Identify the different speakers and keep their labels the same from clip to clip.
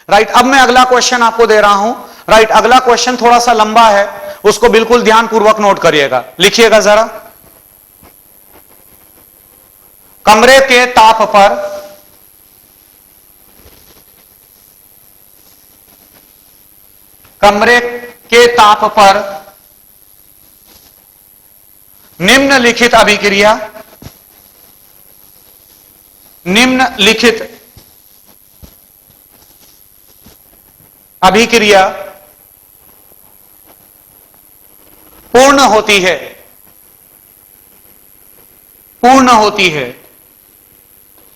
Speaker 1: Right, अब मैं अगला क्वेश्चन आपको दे रहा हूं। राइट, अगला क्वेश्चन थोड़ा सा लंबा है, उसको बिल्कुल ध्यानपूर्वक नोट करिएगा, लिखिएगा जरा। कमरे के ताप पर कमरे के ताप पर निम्नलिखित अभिक्रिया पूर्ण होती है।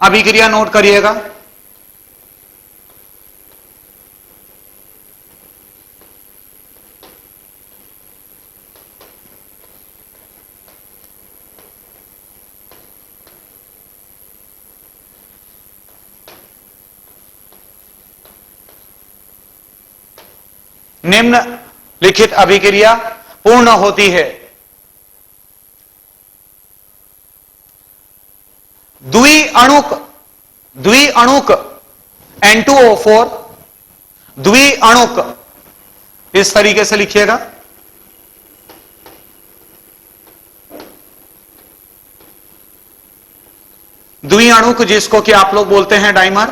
Speaker 1: अभिक्रिया नोट करिएगा। निम्नलिखित अभिक्रिया पूर्ण होती है। द्विअणुक N2O4 द्विअणुक, इस तरीके से लिखिएगा। द्विअणुक जिसको कि आप लोग बोलते हैं डाइमर,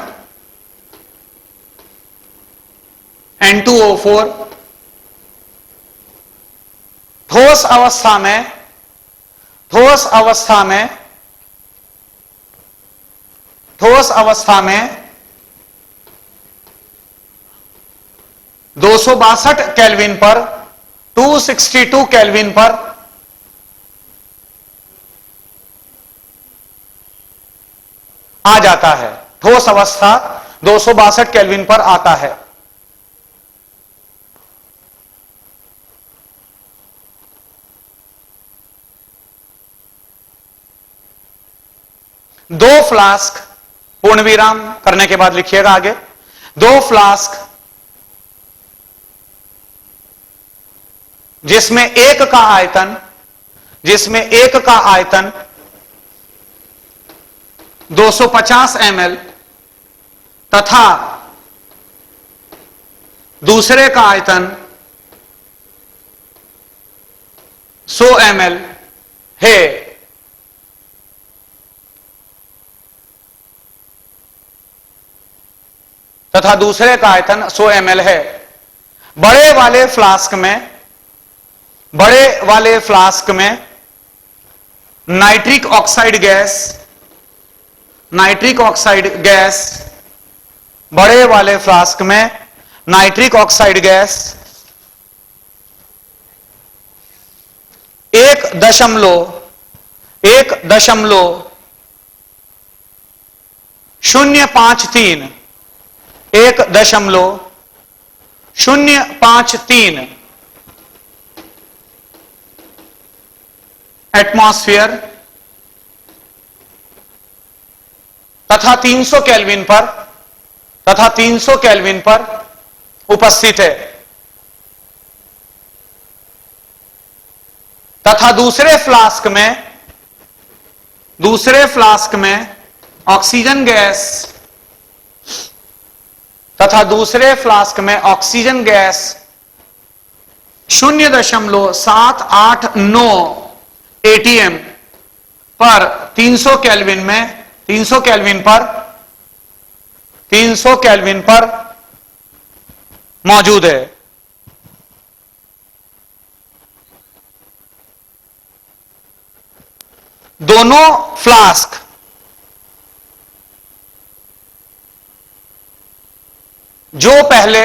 Speaker 1: N2O4 ठोस अवस्था में 262 केल्विन पर 262 केल्विन पर आ जाता है। ठोस अवस्था 262 केल्विन पर आता है। दो फ्लास्क, पूर्ण विराम करने के बाद लिखिएगा आगे। दो फ्लास्क जिसमें एक का आयतन 250 ml तथा दूसरे का आयतन 100 ml है, तथा दूसरे का आयतन 100 ml है। बड़े वाले फ्लास्क में नाइट्रिक ऑक्साइड गैस बड़े वाले फ्लास्क में नाइट्रिक ऑक्साइड गैस 1.053 एटमॉस्फेयर तथा 300 केल्विन पर उपस्थित है, तथा दूसरे फ्लास्क में ऑक्सीजन गैस 0.789 ATM पर 300 केल्विन पर मौजूद है। दोनों फ्लास्क जो पहले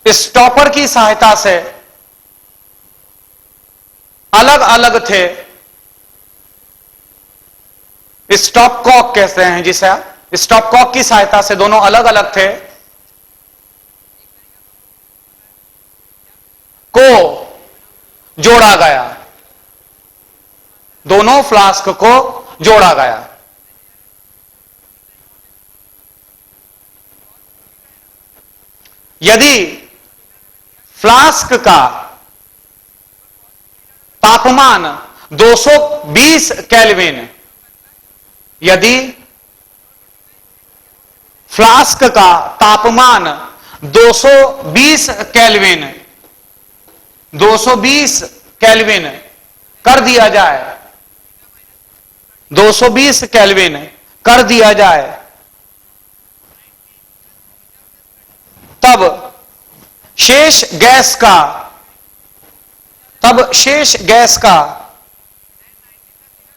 Speaker 1: स्टॉपर की सहायता से अलग अलग थे, स्टॉप कॉक कहते हैं जिसे, स्टॉप कॉक की सहायता से दोनों अलग अलग थे, को जोड़ा गया। दोनों फ्लास्क को जोड़ा गया। यदि फ्लास्क का तापमान 220 केल्विन, यदि फ्लास्क का तापमान 220 केल्विन 220 केल्विन कर दिया जाए, 220 केल्विन कर दिया जाए, तब शेष गैस का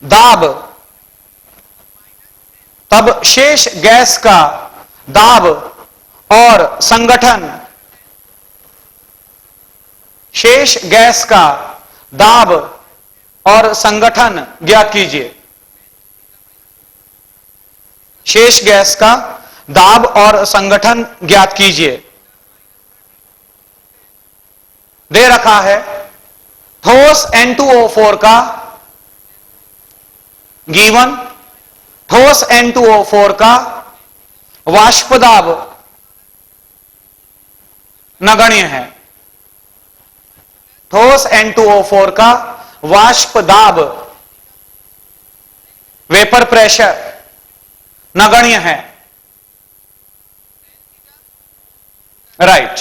Speaker 1: दाब, तब शेष गैस का दाब और संगठन, शेष गैस का दाब और संगठन ज्ञात कीजिए। शेष गैस का दाब और संगठन ज्ञात कीजिए। दे रखा है ठोस N2O4 का गिवन, ठोस N2O4 का वाष्प दाब नगण्य है। ठोस N2O4 का वाष्प दाब वेपर प्रेशर नगण्य है। राइट,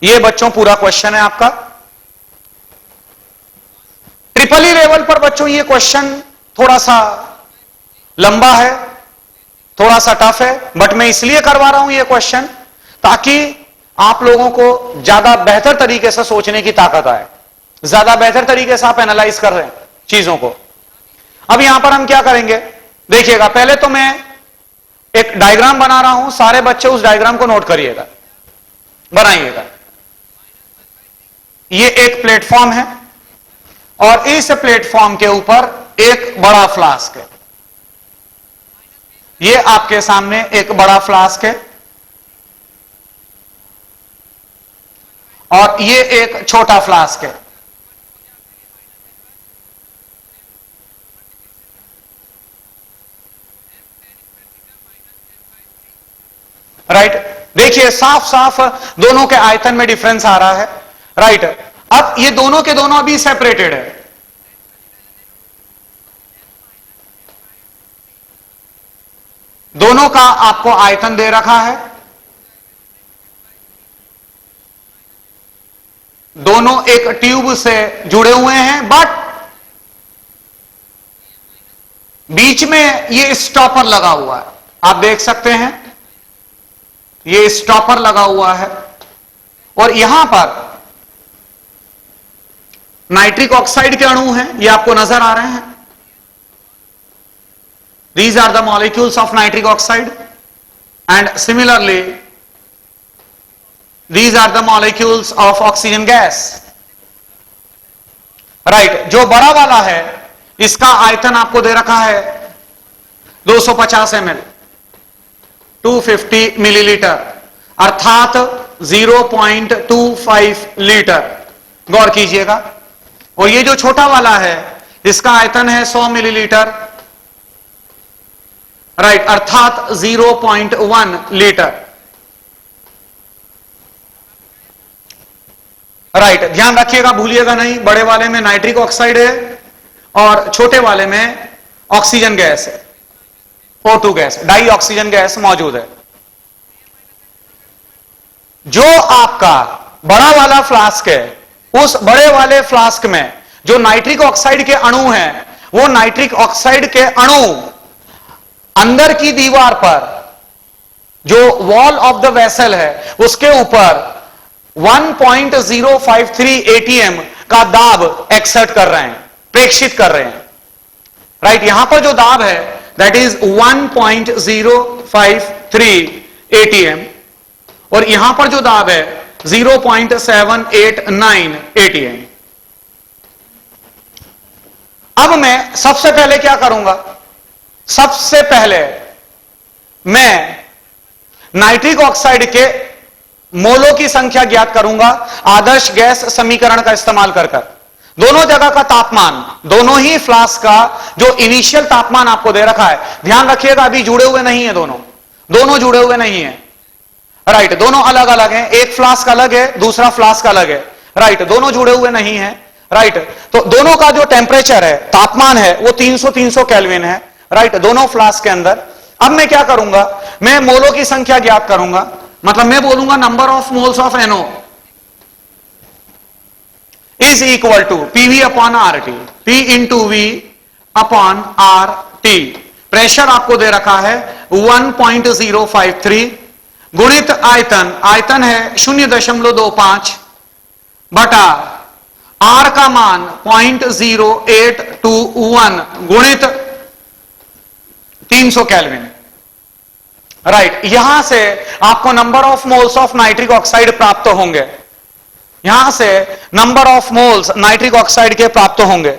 Speaker 1: ये बच्चों पूरा क्वेश्चन है आपका। ट्रिपल ई लेवल पर बच्चों ये क्वेश्चन थोड़ा सा लंबा है, थोड़ा सा टफ है, बट मैं इसलिए करवा रहा हूं ये क्वेश्चन ताकि आप लोगों को ज्यादा बेहतर तरीके से सोचने की ताकत आए, ज्यादा बेहतर तरीके से आप एनालाइज कर रहे हैं चीजों को। अब यहां पर हम क्या करेंगे देखिएगा, पहले तो मैं एक डायग्राम बना रहा हूं, सारे बच्चे उस डायग्राम को नोट करिएगा, बनाइएगा। ये एक प्लेटफॉर्म है और इस प्लेटफॉर्म के ऊपर एक बड़ा फ्लास्क है। ये आपके सामने एक बड़ा फ्लास्क है और ये एक छोटा फ्लास्क है। राइट, देखिए साफ साफ दोनों के आयतन में डिफरेंस आ रहा है। राइट, अब ये दोनों के दोनों अभी सेपरेटेड है। दोनों का आपको आयतन दे रखा है, दोनों एक ट्यूब से जुड़े हुए हैं, बट बीच में ये स्टॉपर लगा हुआ है। आप देख सकते हैं ये स्टॉपर लगा हुआ है और यहां पर नाइट्रिक ऑक्साइड के अणु हैं, ये आपको नजर आ रहे हैं। These are the molecules of nitric oxide and similarly these are the molecules of oxygen gas. Right, जो बड़ा वाला है इसका आयतन आपको दे रखा है 250 ml, 250 मिलीलीटर, अर्थात 0.25 लीटर। गौर कीजिएगा। और ये जो छोटा वाला है इसका आयतन है 100 मिलीलीटर, राइट, अर्थात 0.1 लीटर। राइट, ध्यान रखिएगा, भूलिएगा नहीं, बड़े वाले में नाइट्रिक ऑक्साइड है और छोटे वाले में ऑक्सीजन गैस है, O2 gas, die oxygen gas मौजूद है। जो आपका बड़ा वाला फ्लास्क है उस बड़े वाले फ्लास्क में जो नाइट्रिक ऑक्साइड के अणु हैं, वो नाइट्रिक ऑक्साइड के अणु अंदर की दीवार पर जो वॉल ऑफ द वेसल है उसके ऊपर 1.053 ATM का दाब एक्सर्ट कर रहे हैं, प्रेक्षित कर रहे हैं। राइट, यहां पर जो दाब है दैट इज 1.053 ATM और यहां पर जो दाब है 0.789 ATM। अब मैं सबसे पहले क्या करूंगा, सबसे पहले मैं नाइट्रिक ऑक्साइड के मोलों की संख्या ज्ञात करूंगा आदर्श गैस समीकरण का इस्तेमाल कर। दोनों जगह का तापमान, दोनों ही फ्लास्क का जो इनिशियल तापमान आपको दे रखा है, ध्यान रखिएगा अभी जुड़े हुए नहीं है, दोनों जुड़े हुए नहीं है। राइट, दोनों अलग अलग हैं, एक फ्लास्क अलग है, दूसरा फ्लास्क अलग है। राइट, दोनों जुड़े हुए नहीं है। राइट, तो दोनों का जो टेम्परेचर है, तापमान है, वो 300 केल्विन है। राइट, दोनों फ्लास्क के अंदर अब मैं क्या करूंगा, मैं मोलों की संख्या ज्ञात करूंगा, मतलब मैं बोलूंगा number of moles of NO is equal to PV upon RT, P into V upon RT। Pressure आपको दे रखा है 1.053 गुणित आयतन, आयतन है 0.25 बटा R का मान 0.0821 गुणित 300 केल्विन। राइट, यहां से आपको number of moles of nitric oxide प्राप्त होंगे, यहां से number of moles nitric oxide के प्राप्त होंगे।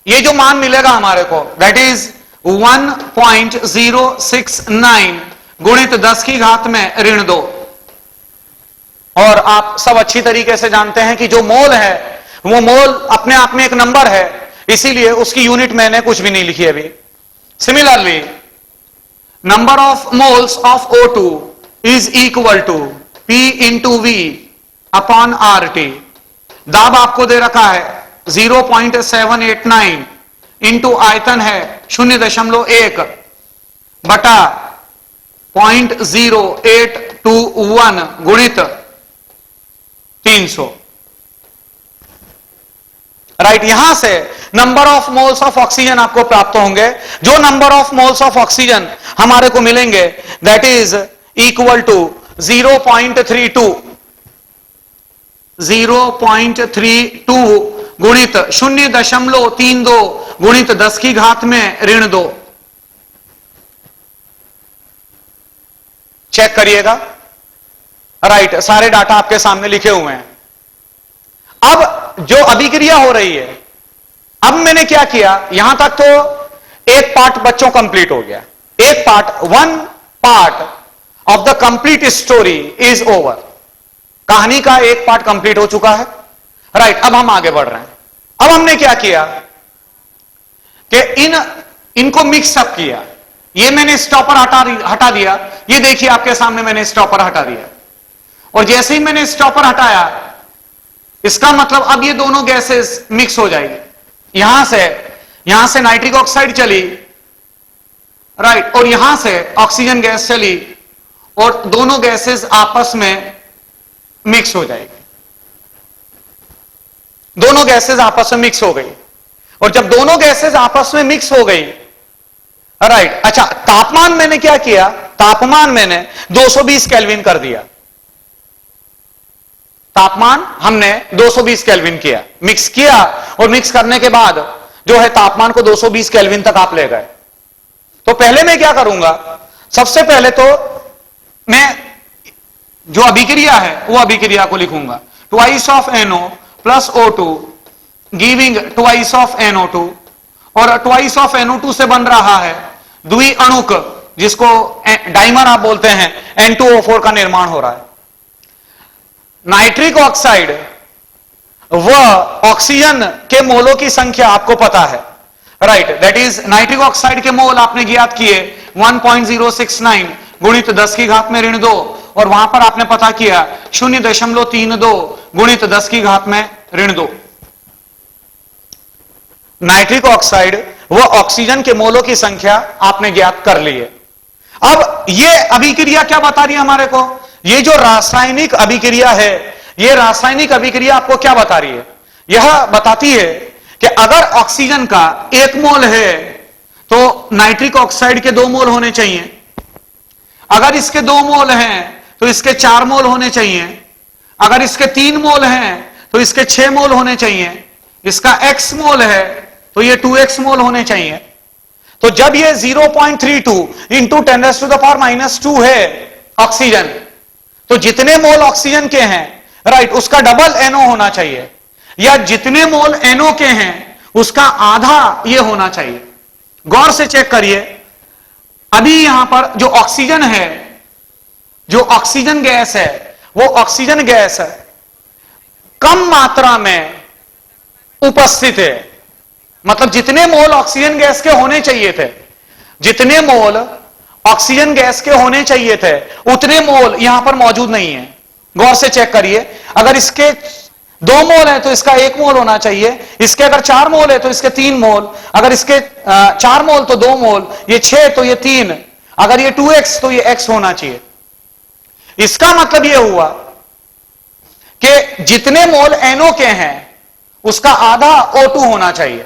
Speaker 1: ये जो मान मिलेगा हमारे को दैट इज 1.069 गुणित 10 की घात में ऋण 2। और आप सब अच्छी तरीके से जानते हैं कि जो मोल है वो मोल अपने आप में एक नंबर है, इसीलिए उसकी यूनिट मैंने कुछ भी नहीं लिखी अभी। Similarly number of moles of O2 is equal to P into V upon RT। दाब आपको दे रखा है 0.789 इंटू आयतन है 0.1 बटा 0.0821 गुणित 300। राइट, यहां से number of moles of oxygen आपको प्राप्त होंगे। जो number of moles of oxygen हमारे को मिलेंगे दैट इज इक्वल टू 0.32 गुणित 0.32 गुणित 10 की घात में ऋण 2। चेक करिएगा। राइट, सारे डाटा आपके सामने लिखे हुए हैं। अब जो अभिक्रिया हो रही है, अब मैंने क्या किया, यहां तक तो एक पार्ट बच्चों कंप्लीट हो गया, एक part, one part of the complete story is over. कहानी का एक पार्ट कंप्लीट हो चुका है। राइट, अब हम आगे बढ़ रहे हैं। अब हमने क्या किया कि इनको मिक्सअप किया। ये मैंने स्टॉपर हटा दिया, ये देखिए आपके सामने मैंने स्टॉपर हटा दिया, और जैसे ही मैंने स्टॉपर हटाया इसका मतलब अब ये दोनों गैसेस मिक्स हो जाएगी। यहां से नाइट्रिक ऑक्साइड चली, राइट, और यहां से ऑक्सीजन गैस चली, और दोनों गैसेस आपस में मिक्स हो जाएगी। दोनों गैसेस आपस में मिक्स हो गई, और जब दोनों गैसेस आपस में मिक्स हो गई, राइट, अच्छा, तापमान मैंने क्या किया, तापमान मैंने 220 केल्विन कर दिया। तापमान हमने 220 केल्विन किया, मिक्स किया, और मिक्स करने के बाद जो है तापमान को 220 केल्विन तक आप ले गए। तो पहले मैं क्या करूंगा, सबसे पहले तो मैं जो अभिक्रिया है वो अभिक्रिया को लिखूंगा, twice of NO plus O2 giving twice of NO2, और ट्वाइस ऑफ NO2 से बन रहा है द्विअणुक, जिसको डाइमर आप बोलते हैं, N2O4 का निर्माण हो रहा है। नाइट्रिक ऑक्साइड व ऑक्सीजन के मोलों की संख्या आपको पता है, right, that is nitric oxide के मोल आपने ज्ञात किए 1.069 गुणित 10 की घात में ऋण 2, और वहां पर आपने पता किया 0.32 गुणित 10 की घात में ऋण 2। नाइट्रिक ऑक्साइड व ऑक्सीजन के मोलों की संख्या आपने ज्ञात कर ली है। अब यह अभिक्रिया क्या बता रही है हमारे को, ये जो रासायनिक अभिक्रिया है, ये रासायनिक अभिक्रिया आपको क्या बता रही है, यह बताती है कि अगर ऑक्सीजन का 1 मोल है तो नाइट्रिक ऑक्साइड के 2 मोल होने चाहिए, अगर इसके 2 मोल हैं तो इसके 4 मोल होने चाहिए, अगर इसके 3 मोल हैं तो इसके 6 मोल होने चाहिए, इसका x मोल है तो ये 2x मोल होने चाहिए। तो जब ये 0.32 इंटू 10⁻⁻² है ऑक्सीजन, तो जितने मोल ऑक्सीजन के हैं, राइट, उसका डबल NO होना चाहिए, या जितने मोल NO के हैं उसका आधा ये होना चाहिए। गौर से चेक करिए, अभी यहां पर जो ऑक्सीजन है, जो ऑक्सीजन गैस है, वो ऑक्सीजन गैस है कम मात्रा में उपस्थित है, मतलब जितने मोल ऑक्सीजन गैस के होने चाहिए थे, जितने मोल ऑक्सीजन गैस के होने चाहिए थे, उतने मोल यहां पर मौजूद नहीं है। गौर से चेक करिए, अगर इसके 2 मोल है तो इसका 1 मोल होना चाहिए, इसके अगर 4 मोल है तो इसके 3 मोल, अगर इसके 4 मोल तो 2 मोल, ये 6 तो ये 3, अगर ये 2x तो ये x होना चाहिए। इसका मतलब ये हुआ कि जितने मोल NO के हैं उसका आधा O2 होना चाहिए,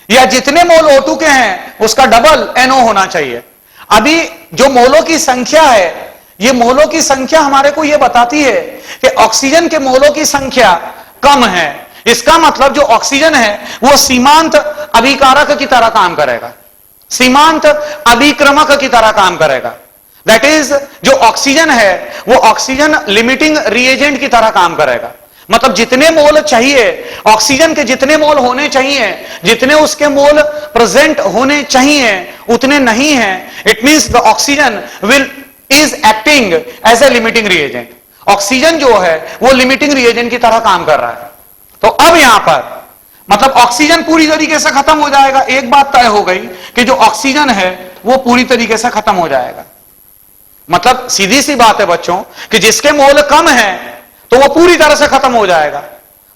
Speaker 1: या जितने मोल O2 के हैं उसका डबल NO होना चाहिए। अभी जो मोलों की संख्या है, ये मोलों की संख्या हमारे को यह बताती है कि ऑक्सीजन के मोलों की संख्या कम है। इसका मतलब जो ऑक्सीजन है वो सीमांत अभिकारक की तरह काम करेगा, सीमांत अभिक्रमक की तरह काम करेगा। दैट इज जो ऑक्सीजन है वो ऑक्सीजन लिमिटिंग रिएजेंट की तरह काम करेगा। मतलब जितने मोल चाहिए, ऑक्सीजन के जितने मोल होने चाहिए, जितने उसके मोल प्रेजेंट होने चाहिए उतने नहीं है। It means the oxygen will is acting as a limiting reagent. Oxygen जो है वो लिमिटिंग रिएजेंट की तरह काम कर रहा है। तो अब यहां पर मतलब ऑक्सीजन पूरी तरीके से खत्म हो जाएगा। एक बात तय हो गई कि जो ऑक्सीजन है वो पूरी तरीके से खत्म हो जाएगा। मतलब सीधी सी बात है बच्चों कि जिसके मोल कम है तो वो पूरी तरह से खत्म हो जाएगा।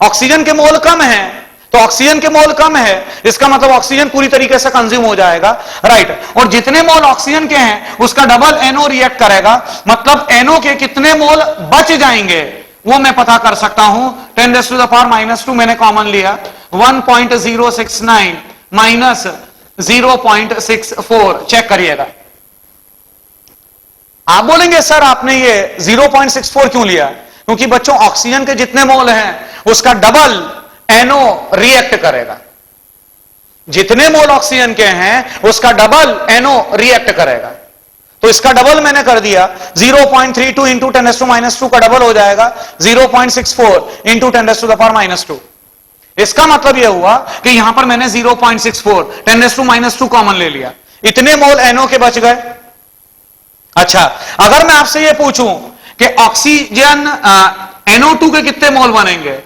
Speaker 1: ऑक्सीजन के मोल कम है तो ऑक्सीजन के मोल कम है, इसका मतलब ऑक्सीजन पूरी तरीके से कंज्यूम हो जाएगा, राइट। और जितने मोल ऑक्सीजन के हैं उसका डबल NO रिएक्ट करेगा। मतलब NO के कितने मोल बच जाएंगे वो मैं पता कर सकता हूं। 10⁻⁻² मैंने कॉमन लिया, 1.069 माइनस 0.64। चेक करिएगा। आप बोलेंगे सर आपने ये 0.64 क्यों लिया? क्योंकि बच्चों ऑक्सीजन के जितने मोल हैं उसका डबल NO रिएक्ट करेगा। जितने मोल ऑक्सीजन के हैं उसका डबल NO रिएक्ट करेगा। तो इसका डबल मैंने कर दिया, 0.32 इंटू 10⁻² का डबल हो जाएगा 0.64 इंटू 10⁻²। इसका मतलब यह हुआ कि यहां पर मैंने 0.64 10⁻² कॉमन ले लिया, इतने मोल NO के बच गए। अच्छा, अगर मैं आपसे यह पूछूं कि ऑक्सीजन NO2 के कितने मोल बनेंगे,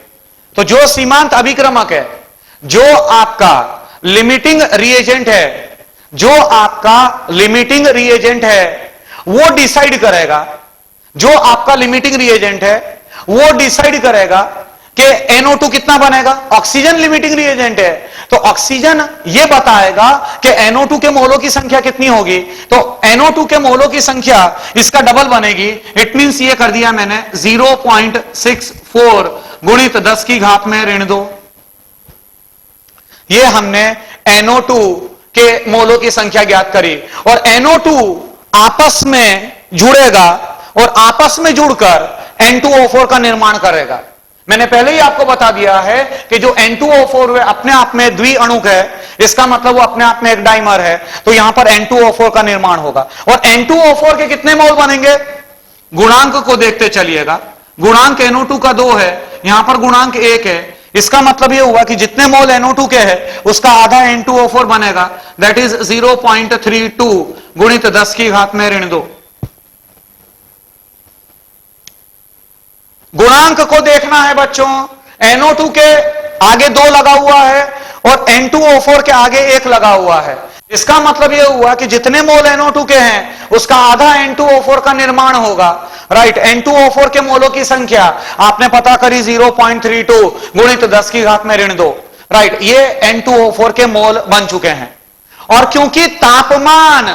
Speaker 1: तो जो सीमांत अभिक्रमक है, जो आपका लिमिटिंग रिएजेंट है, जो आपका लिमिटिंग रिएजेंट है वो डिसाइड करेगा, जो आपका लिमिटिंग रिएजेंट है वो डिसाइड करेगा कि NO2 कितना बनेगा। ऑक्सीजन लिमिटिंग रिएजेंट है तो ऑक्सीजन ये बताएगा कि NO2 के मोलों की संख्या कितनी होगी। तो NO2 के मोलों की संख्या इसका डबल बनेगी। इट मींस ये कर दिया मैंने 0.64 गुणित 10⁻²। ये हमने NO2 के मोलों की संख्या ज्ञात करी और NO2 आपस में जुड़ेगा और आपस में जुड़कर N2O4 का निर्माण करेगा। मैंने पहले ही आपको बता दिया है कि जो N2O4 अपने आप में द्विअणुक है, इसका मतलब वो अपने आप में एक डाइमर है, तो यहां पर N2O4 का निर्माण होगा। और N2O4 के कितने मोल बनेंगे, गुणांक को देखते चलिएगा। गुणांक NO2 का 2 है, यहां पर गुणांक 1 है। इसका मतलब यह हुआ कि जितने मोल NO2 के है उसका आधा N2O4 बनेगा, दैट इज 0.32 गुणित 10⁻²। गुणांक को देखना है बच्चों। NO2 के आगे 2 लगा हुआ है और N2O4 के आगे 1 लगा हुआ है। इसका मतलब यह हुआ कि जितने मोल NO2 के हैं उसका आधा N2O4 का निर्माण होगा, राइट। N2O4 के मोलों की संख्या आपने पता करी 0.32 गुणित 10⁻², राइट। ये N2O4 के मोल बन चुके हैं। और क्योंकि तापमान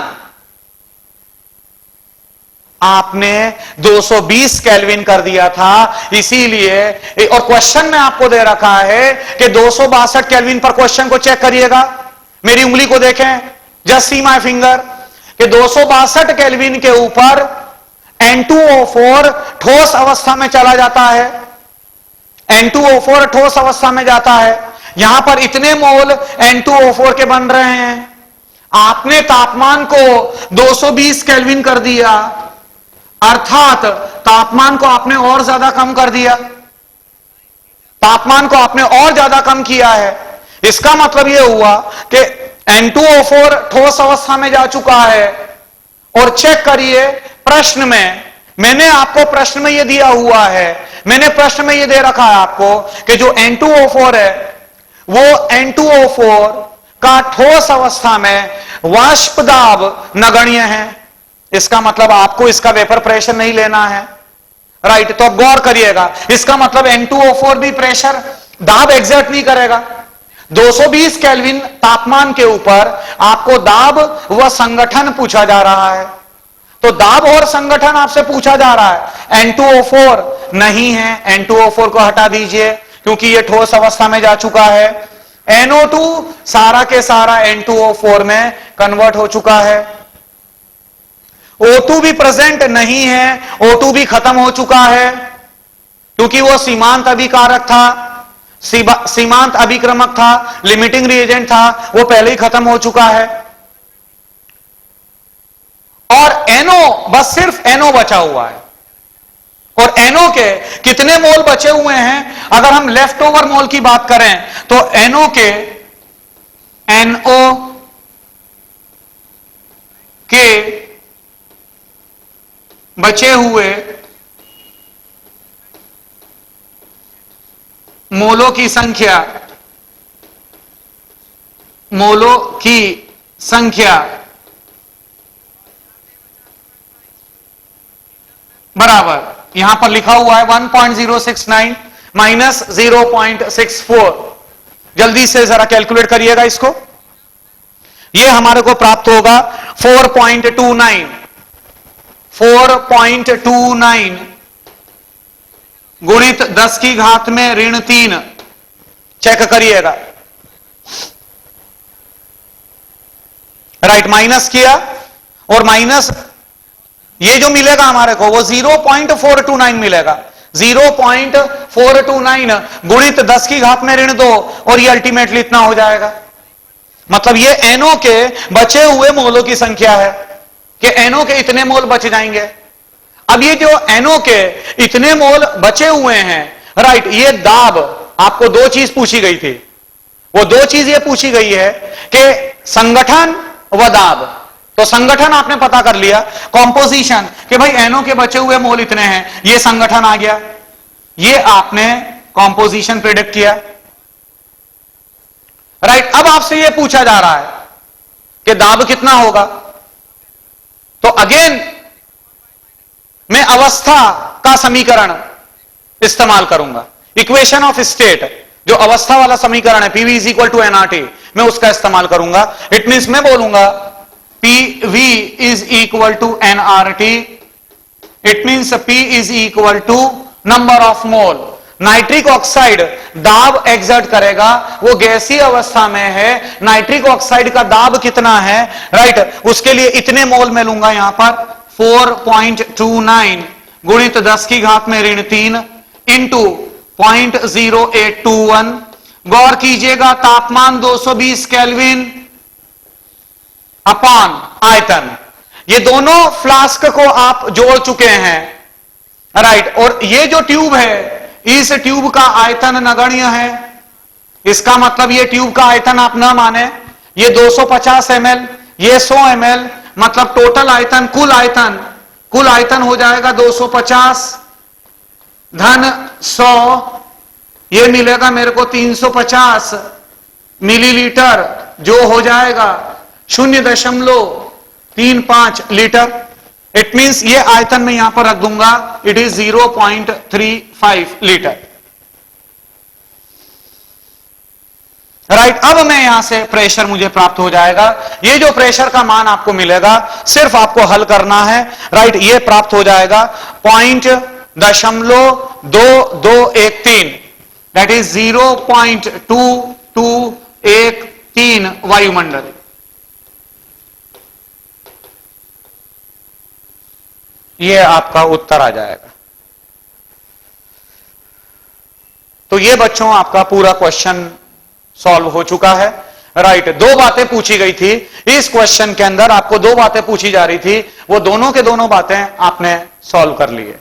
Speaker 1: आपने 220 केल्विन कर दिया था, इसीलिए और क्वेश्चन में आपको दे रखा है कि 262 केल्विन पर। क्वेश्चन को चेक करिएगा, मेरी उंगली को देखें, जस्ट सी माय फिंगर, कि 262 केल्विन के ऊपर N2O4 ठोस अवस्था में चला जाता है। N2O4 ठोस अवस्था में जाता है। यहां पर इतने मोल N2O4 के बन रहे हैं। आपने तापमान को 220 केल्विन कर दिया, अर्थात तापमान को आपने और ज्यादा कम कर दिया, तापमान को आपने और ज्यादा कम किया है। इसका मतलब यह हुआ कि N2O4 ठोस अवस्था में जा चुका है। और चेक करिए प्रश्न में, मैंने आपको प्रश्न में यह दिया हुआ है, मैंने प्रश्न में यह दे रखा है आपको कि जो N2O4 है वो N2O4 का ठोस अवस्था में वाष्प दाब नगण्य है। इसका मतलब आपको इसका वेपर प्रेशर नहीं लेना है, राइट, तो अब गौर करिएगा, इसका मतलब N2O4 भी प्रेशर दाब एग्जर्ट नहीं करेगा। 220 केल्विन तापमान के ऊपर आपको दाब व संगठन पूछा जा रहा है, तो दाब और संगठन आपसे पूछा जा रहा है। N2O4 नहीं है, N2O4 को हटा दीजिए क्योंकि यह ठोस अवस्था में जा चुका है। NO2 सारा के सारा N2O4 में कन्वर्ट हो चुका है। O2 भी प्रेजेंट नहीं है, O2 भी खत्म हो चुका है क्योंकि वो सीमांत अभिकारक था, सीमांत अभिक्रमक था, लिमिटिंग रिएजेंट था, वो पहले ही खत्म हो चुका है। और NO, बस सिर्फ NO बचा हुआ है। और NO के कितने मोल बचे हुए हैं? अगर हम लेफ्ट ओवर मोल की बात करें तो NO के बचे हुए मोलों की संख्या बराबर यहां पर लिखा हुआ है 1.069 माइनस 0.64। जल्दी से जरा कैलकुलेट करिएगा इसको। यह हमारे को प्राप्त होगा 4.29 गुणित 10 की घात में ऋण 3। चेक करिएगा, राइट, माइनस किया और माइनस ये जो मिलेगा हमारे को वो 0.429 मिलेगा। 0.429 गुणित 10 की घात में ऋण 2 और ये अल्टीमेटली इतना हो जाएगा। मतलब ये NO के बचे हुए मोलों की संख्या है कि NO के इतने मोल बच जाएंगे। अब ये जो NO के इतने मोल बचे हुए हैं, राइट, ये दाब आपको दो चीज पूछी गई थी। वो दो चीज ये पूछी गई है कि संगठन व दाब। तो संगठन आपने पता कर लिया, कॉम्पोजिशन कि भाई NO के बचे हुए मोल इतने हैं, ये संगठन आ गया। ये आपने कॉम्पोजिशन प्रेडिक्ट किया, राइट। अब आपसे ये पूछा जा रहा है कि दाब कितना होगा। तो अगेन मैं अवस्था का समीकरण इस्तेमाल करूंगा, इक्वेशन ऑफ स्टेट, जो अवस्था वाला समीकरण है PV is equal to nRT, मैं उसका इस्तेमाल करूंगा। इट मींस मैं बोलूंगा PV is equal to nRT, it means P is equal to number of mole. Nitric oxide दाब एग्जर्ट करेगा, वो गैसीय अवस्था में है, नाइट्रिक ऑक्साइड का दाब कितना है, राइट, उसके लिए इतने मोल में लूंगा यहां पर 4.29 गुणित 10 की घात में ऋण 3 इंटू 0.0821। गौर कीजिएगा, तापमान 220 केल्विन अपॉन आयतन। ये दोनों फ्लास्क को आप जोड़ चुके हैं, राइट। और ये जो ट्यूब है, इस ट्यूब का आयतन नगण्य है। इसका मतलब ये ट्यूब का आयतन आप ना माने, ये 250 ml, ये 100 ml, मतलब टोटल आयतन, कुल आयतन हो जाएगा 250 धन 100, ये मिलेगा मेरे को 350 मिलीलीटर, जो हो जाएगा 0.35 लीटर। इट मींस ये आयतन मैं यहां पर रख दूंगा, इट इज 0.35 लीटर, राइट। अब मैं यहां से प्रेशर मुझे प्राप्त हो जाएगा। ये जो प्रेशर का मान आपको मिलेगा, सिर्फ आपको हल करना है, राइट। ये प्राप्त हो जाएगा 0.2213, दैट इज 0.2213 वायुमंडल। ये आपका उत्तर आ जाएगा। तो ये बच्चों आपका पूरा क्वेश्चन सॉल्व हो चुका है, राइट। दो बातें पूछी गई थी इस क्वेश्चन के अंदर, आपको दो बातें पूछी जा रही थी, वो दोनों के दोनों बातें आपने सॉल्व कर ली है।